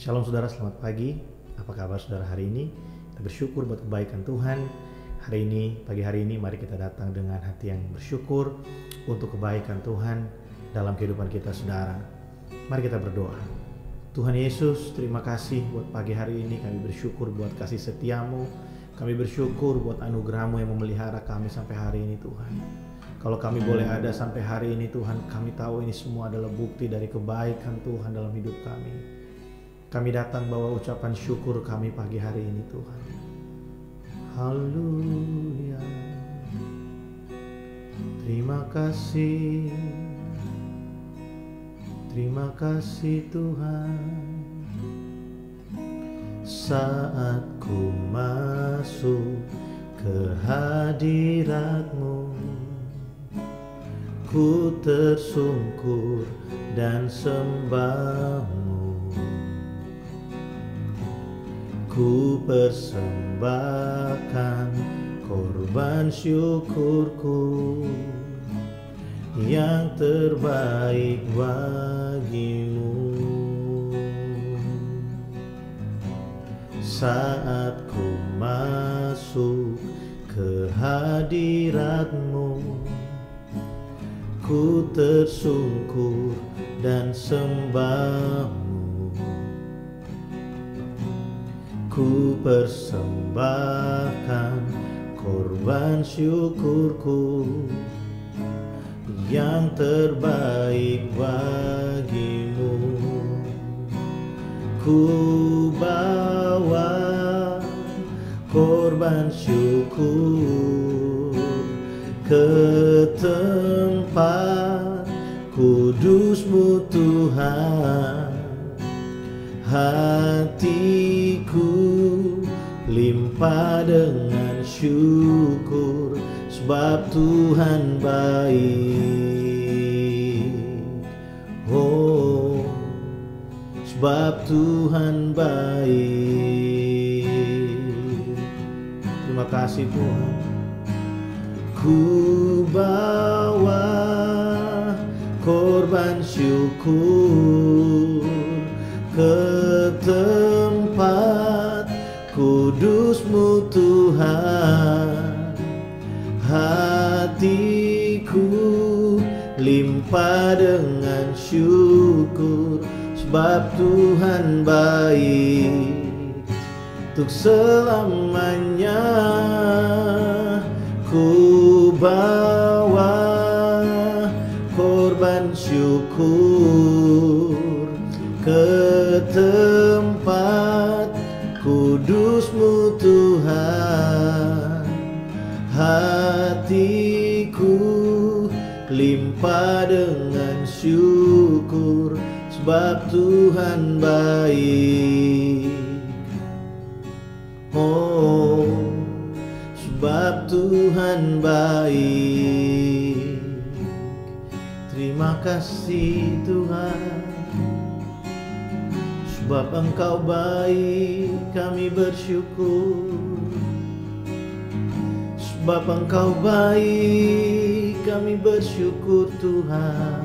Shalom saudara, selamat pagi. Apa kabar saudara hari ini? Kita bersyukur buat kebaikan Tuhan. Hari ini, pagi hari ini, mari kita datang dengan hati yang bersyukur untuk kebaikan Tuhan dalam kehidupan kita saudara. Mari kita berdoa. Tuhan Yesus, terima kasih buat pagi hari ini. Kami bersyukur buat kasih setiamu. Kami bersyukur buat anugerah-Mu yang memelihara kami sampai hari ini Tuhan. Kalau kami boleh ada sampai hari ini Tuhan, kami tahu ini semua adalah bukti dari kebaikan Tuhan dalam hidup kami. Kami datang bawa ucapan syukur kami pagi hari ini Tuhan. Haleluya. Terima kasih. Terima kasih Tuhan. Saat ku masuk ke hadirat-Mu, ku tersungkur dan sembah-Mu. Ku persembahkan korban syukurku yang terbaik bagi-Mu. Saat ku masuk ke hadirat-Mu, ku tersungkur dan sembah-Mu. Ku persembahkan korban syukurku yang terbaik bagi-Mu. Ku bawa korban syukur ke tempat kudus-Mu Tuhan. Hatiku limpah dengan syukur, sebab Tuhan baik. Oh, sebab Tuhan baik. Terima kasih Tuhan. Ku bawa korban syukur ke tempat kudus-Mu Tuhan. Hatiku limpah dengan syukur, sebab Tuhan baik untuk selamanya. Ku bawa korban syukur ke tempat kudus-Mu Tuhan. Hatiku limpah dengan syukur, sebab Tuhan baik. Oh, sebab Tuhan baik. Terima kasih Tuhan. Sebab Engkau baik, kami bersyukur. Sebab Engkau baik, kami bersyukur Tuhan.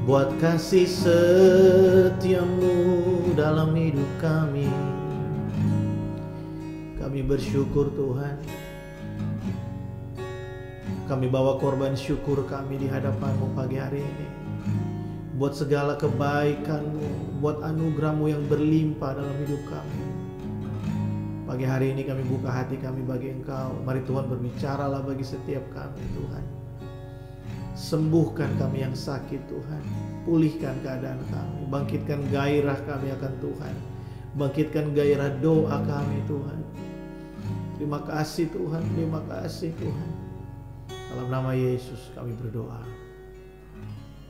Buat kasih setiamu dalam hidup kami. Kami bersyukur Tuhan. Kami bawa korban syukur kami di hadapan-Mu pagi hari ini. Buat segala kebaikan-Mu, buat anugerah-Mu yang berlimpah dalam hidup kami. Pagi hari ini kami buka hati kami bagi Engkau. Mari Tuhan berbicaralah bagi setiap kami Tuhan. Sembuhkan kami yang sakit Tuhan. Pulihkan keadaan kami. Bangkitkan gairah kami akan Tuhan. Bangkitkan gairah doa kami Tuhan. Terima kasih Tuhan, terima kasih Tuhan. Dalam nama Yesus kami berdoa.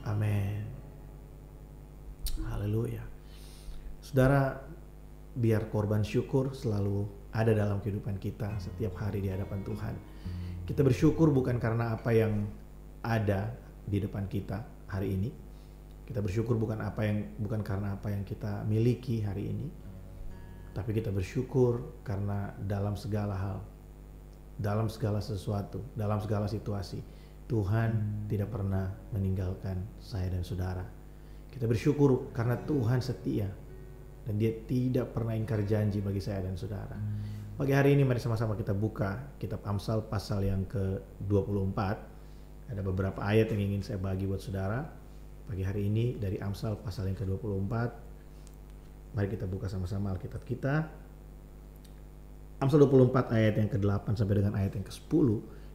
Amin. Haleluya. Saudara, biar korban syukur selalu ada dalam kehidupan kita setiap hari di hadapan Tuhan. Kita bersyukur bukan karena apa yang ada di depan kita hari ini. Kita bersyukur bukan karena apa yang kita miliki hari ini. Tapi kita bersyukur karena dalam segala hal, dalam segala sesuatu, dalam segala situasi, Tuhan tidak pernah meninggalkan saya dan saudara. Kita bersyukur karena Tuhan setia dan Dia tidak pernah ingkar janji bagi saya dan saudara. Pagi hari ini mari sama-sama kita buka kitab Amsal pasal yang ke-24. Ada beberapa ayat yang ingin saya bagi buat saudara. Pagi hari ini dari Amsal pasal yang ke-24. Mari kita buka sama-sama Alkitab kita. Amsal 24 ayat yang ke-8 sampai dengan ayat yang ke-10.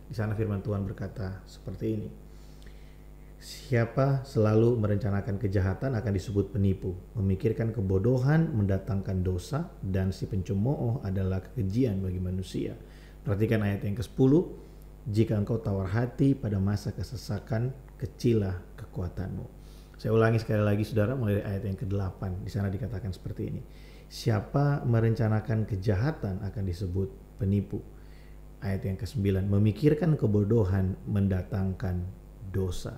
Di sana firman Tuhan berkata seperti ini. Siapa selalu merencanakan kejahatan akan disebut penipu. Memikirkan kebodohan mendatangkan dosa, dan si pencemooh adalah kekejian bagi manusia. Perhatikan ayat yang ke-10. Jika engkau tawar hati pada masa kesesakan, kecilah kekuatanmu. Saya ulangi sekali lagi saudara, mulai dari ayat yang ke-8. Di sana dikatakan seperti ini. Siapa merencanakan kejahatan akan disebut penipu. Ayat yang ke-9. Memikirkan kebodohan mendatangkan dosa,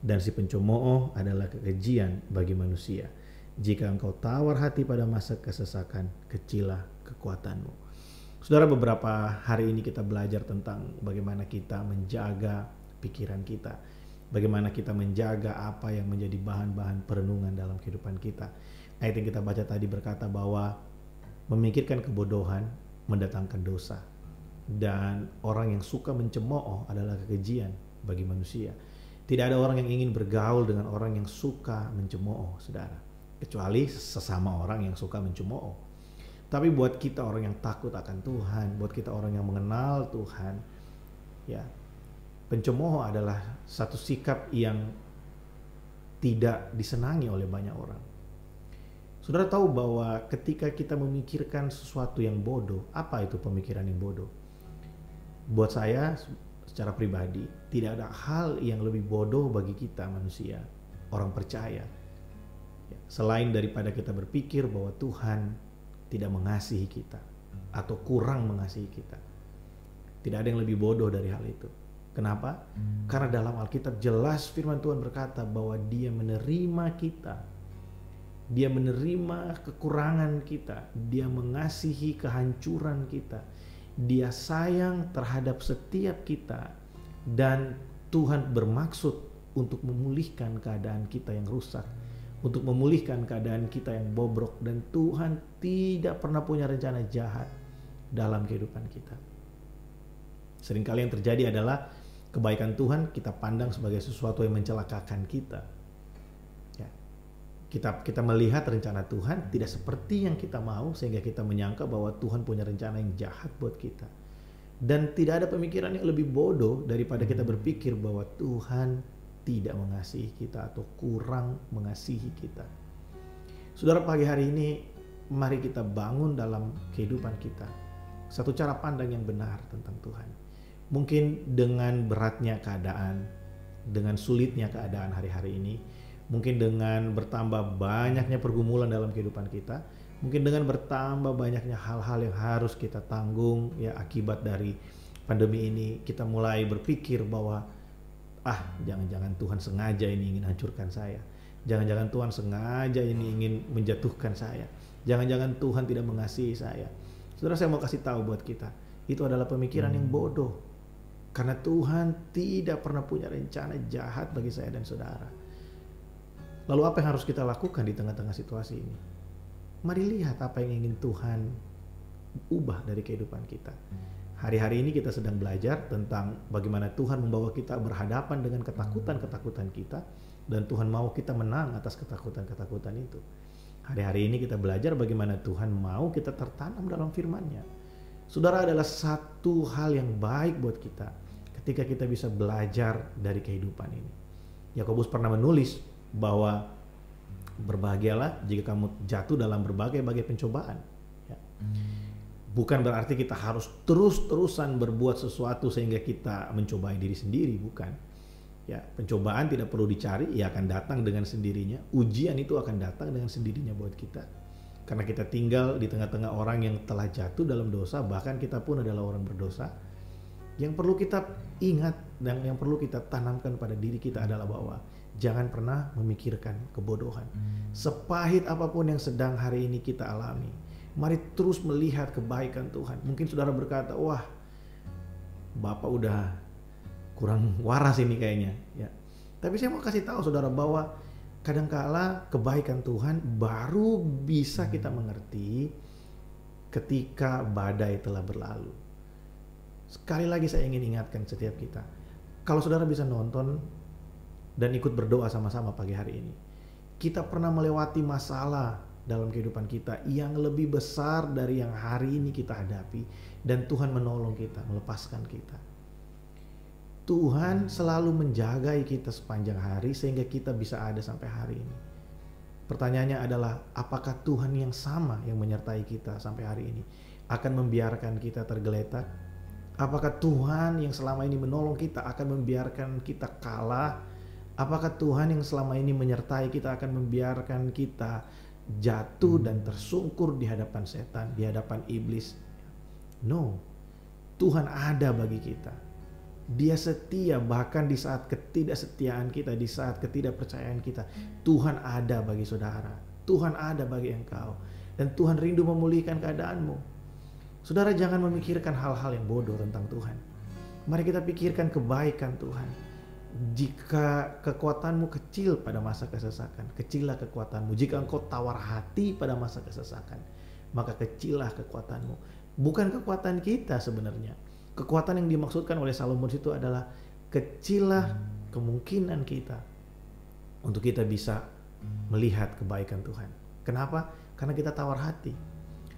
dan si pencemooh adalah kekejian bagi manusia. Jika engkau tawar hati pada masa kesesakan, kecilah kekuatanmu. Saudara, beberapa hari ini kita belajar tentang bagaimana kita menjaga pikiran kita, bagaimana kita menjaga apa yang menjadi bahan-bahan perenungan dalam kehidupan kita. Ayat yang kita baca tadi berkata bahwa memikirkan kebodohan mendatangkan dosa, dan orang yang suka mencemooh adalah kekejian bagi manusia. Tidak ada orang yang ingin bergaul dengan orang yang suka mencemooh, saudara. Kecuali sesama orang yang suka mencemooh. Tapi buat kita orang yang takut akan Tuhan, buat kita orang yang mengenal Tuhan, ya, pencemooh adalah satu sikap yang tidak disenangi oleh banyak orang. Saudara tahu bahwa ketika kita memikirkan sesuatu yang bodoh, apa itu pemikiran yang bodoh? Buat saya secara pribadi, tidak ada hal yang lebih bodoh bagi kita manusia, orang percaya, selain daripada kita berpikir bahwa Tuhan tidak mengasihi kita atau kurang mengasihi kita. Tidak ada yang lebih bodoh dari hal itu. Kenapa? Karena dalam Alkitab jelas firman Tuhan berkata bahwa Dia menerima kita, Dia menerima kekurangan kita, Dia mengasihi kehancuran kita, Dia sayang terhadap setiap kita, dan Tuhan bermaksud untuk memulihkan keadaan kita yang rusak, untuk memulihkan keadaan kita yang bobrok, dan Tuhan tidak pernah punya rencana jahat dalam kehidupan kita. Seringkali yang terjadi adalah kebaikan Tuhan kita pandang sebagai sesuatu yang mencelakakan kita. Kita melihat rencana Tuhan tidak seperti yang kita mau, sehingga kita menyangka bahwa Tuhan punya rencana yang jahat buat kita. Dan tidak ada pemikiran yang lebih bodoh daripada kita berpikir bahwa Tuhan tidak mengasihi kita atau kurang mengasihi kita. Saudara, pagi hari ini mari kita bangun dalam kehidupan kita satu cara pandang yang benar tentang Tuhan. Mungkin dengan beratnya keadaan, dengan sulitnya keadaan hari-hari ini, mungkin dengan bertambah banyaknya pergumulan dalam kehidupan kita, mungkin dengan bertambah banyaknya hal-hal yang harus kita tanggung ya akibat dari pandemi ini, kita mulai berpikir bahwa jangan-jangan Tuhan sengaja ini ingin hancurkan saya. Jangan-jangan Tuhan sengaja ini ingin menjatuhkan saya. Jangan-jangan Tuhan tidak mengasihi saya. Saudara, saya mau kasih tahu buat kita, itu adalah pemikiran yang bodoh. Karena Tuhan tidak pernah punya rencana jahat bagi saya dan saudara. Lalu apa yang harus kita lakukan di tengah-tengah situasi ini? Mari lihat apa yang ingin Tuhan ubah dari kehidupan kita. Hari-hari ini kita sedang belajar tentang bagaimana Tuhan membawa kita berhadapan dengan ketakutan-ketakutan kita, dan Tuhan mau kita menang atas ketakutan-ketakutan itu. Hari-hari ini kita belajar bagaimana Tuhan mau kita tertanam dalam firman-Nya. Saudara, adalah satu hal yang baik buat kita ketika kita bisa belajar dari kehidupan ini. Yakobus pernah menulis bahwa berbahagialah jika kamu jatuh dalam berbagai-bagai pencobaan. Ya. Bukan berarti kita harus terus-terusan berbuat sesuatu sehingga kita mencobai diri sendiri, bukan. Ya, pencobaan tidak perlu dicari, ia akan datang dengan sendirinya. Ujian itu akan datang dengan sendirinya buat kita. Karena kita tinggal di tengah-tengah orang yang telah jatuh dalam dosa, bahkan kita pun adalah orang berdosa. Yang perlu kita ingat dan yang perlu kita tanamkan pada diri kita adalah bahwa jangan pernah memikirkan kebodohan. Sepahit apapun yang sedang hari ini kita alami, mari terus melihat kebaikan Tuhan. Mungkin saudara berkata, wah, Bapak udah kurang waras ini kayaknya. Ya. Tapi saya mau kasih tahu saudara bahwa Kadangkala kebaikan Tuhan baru bisa kita mengerti ketika badai telah berlalu. Sekali lagi saya ingin ingatkan setiap kita, kalau saudara bisa nonton dan ikut berdoa sama-sama pagi hari ini, kita pernah melewati masalah dalam kehidupan kita yang lebih besar dari yang hari ini kita hadapi, dan Tuhan menolong kita, melepaskan kita. Tuhan selalu menjagai kita sepanjang hari sehingga kita bisa ada sampai hari ini. Pertanyaannya adalah, apakah Tuhan yang sama yang menyertai kita sampai hari ini akan membiarkan kita tergeletak? Apakah Tuhan yang selama ini menolong kita akan membiarkan kita kalah? Apakah Tuhan yang selama ini menyertai kita akan membiarkan kita jatuh dan tersungkur di hadapan setan, di hadapan iblis? No, Tuhan ada bagi kita. Dia setia bahkan di saat ketidaksetiaan kita, di saat ketidakpercayaan kita. Tuhan ada bagi saudara, Tuhan ada bagi engkau, dan Tuhan rindu memulihkan keadaanmu. Saudara, jangan memikirkan hal-hal yang bodoh tentang Tuhan. Mari kita pikirkan kebaikan Tuhan. Jika kekuatanmu kecil pada masa kesesakan, kecillah kekuatanmu. Jika engkau tawar hati pada masa kesesakan, maka kecillah kekuatanmu. Bukan kekuatan kita sebenarnya. Kekuatan yang dimaksudkan oleh Salomo itu adalah kecillah kemungkinan kita untuk kita bisa melihat kebaikan Tuhan. Kenapa? Karena kita tawar hati.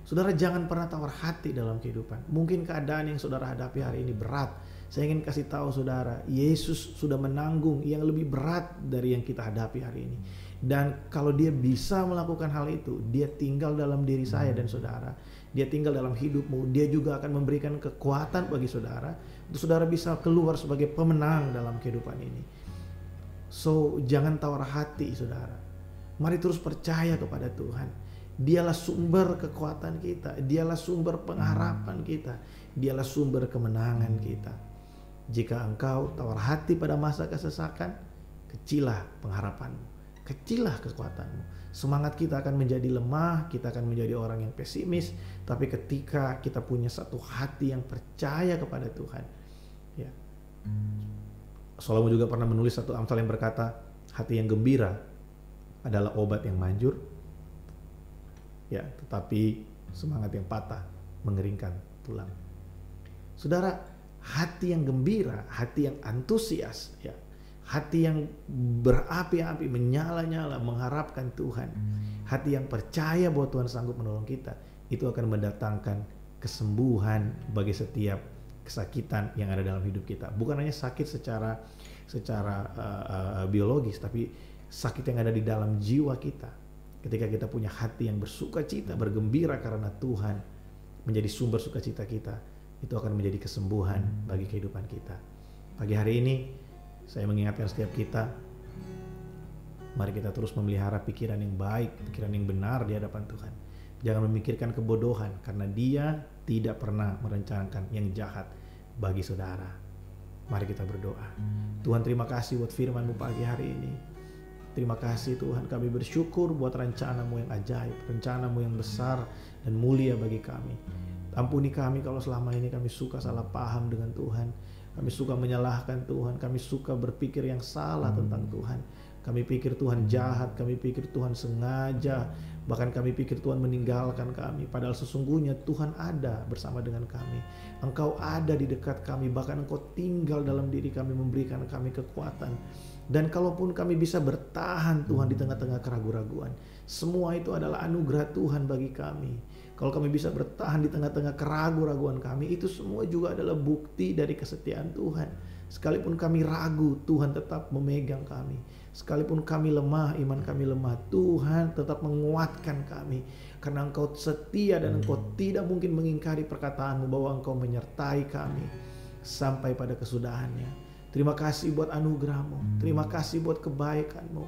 Saudara, jangan pernah tawar hati dalam kehidupan. Mungkin keadaan yang saudara hadapi hari ini berat. Saya ingin kasih tahu saudara, Yesus sudah menanggung yang lebih berat dari yang kita hadapi hari ini. Dan kalau dia bisa melakukan hal itu, dia tinggal dalam diri saya dan saudara. Dia tinggal dalam hidupmu. Dia juga akan memberikan kekuatan bagi saudara untuk saudara bisa keluar sebagai pemenang dalam kehidupan ini. So, jangan tawar hati saudara. Mari terus percaya kepada Tuhan. Dialah sumber kekuatan kita. Dialah sumber pengharapan kita. Dialah sumber kemenangan kita. Jika engkau tawar hati pada masa kesesakan, kecillah pengharapanmu, kecillah kekuatanmu. Semangat kita akan menjadi lemah, kita akan menjadi orang yang pesimis. Tapi ketika kita punya satu hati yang percaya kepada Tuhan, ya. Salomo juga pernah menulis satu Amsal yang berkata, hati yang gembira adalah obat yang manjur, ya, tetapi semangat yang patah mengeringkan tulang. Saudara, hati yang gembira, hati yang antusias, ya, hati yang berapi-api, menyala-nyala, mengharapkan Tuhan, hati yang percaya bahwa Tuhan sanggup menolong kita, itu akan mendatangkan kesembuhan bagi setiap kesakitan yang ada dalam hidup kita. Bukan hanya sakit secara biologis, tapi sakit yang ada di dalam jiwa kita. Ketika kita punya hati yang bersukacita, bergembira karena Tuhan menjadi sumber sukacita kita, itu akan menjadi kesembuhan bagi kehidupan kita. Pagi hari ini saya mengingatkan setiap kita, mari kita terus memelihara pikiran yang baik, pikiran yang benar di hadapan Tuhan. Jangan memikirkan kebodohan, karena Dia tidak pernah merencanakan yang jahat bagi saudara. Mari kita berdoa. Tuhan, terima kasih buat firman-Mu pagi hari ini. Terima kasih Tuhan, kami bersyukur buat rencana-Mu yang ajaib, rencana-Mu yang besar dan mulia bagi kami. Ampuni kami kalau selama ini kami suka salah paham dengan Tuhan. Kami suka menyalahkan Tuhan, kami suka berpikir yang salah tentang Tuhan. Kami pikir Tuhan jahat, kami pikir Tuhan sengaja, bahkan kami pikir Tuhan meninggalkan kami. Padahal sesungguhnya Tuhan ada bersama dengan kami. Engkau ada di dekat kami, bahkan Engkau tinggal dalam diri kami, memberikan kami kekuatan. Dan kalaupun kami bisa bertahan Tuhan di tengah-tengah keraguan-raguan, semua itu adalah anugerah Tuhan bagi kami. Kalau kami bisa bertahan di tengah-tengah keraguan-raguan kami, itu semua juga adalah bukti dari kesetiaan Tuhan. Sekalipun kami ragu, Tuhan tetap memegang kami. Sekalipun kami lemah, iman kami lemah, Tuhan tetap menguatkan kami. Karena Engkau setia dan Engkau tidak mungkin mengingkari perkataanmu bahwa Engkau menyertai kami sampai pada kesudahannya. Terima kasih buat anugerah-Mu. Terima kasih buat kebaikan-Mu.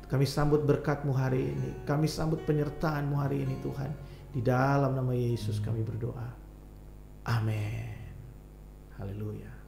Kami sambut berkat-Mu hari ini. Kami sambut penyertaan-Mu hari ini Tuhan. Di dalam nama Yesus kami berdoa. Amin. Haleluya.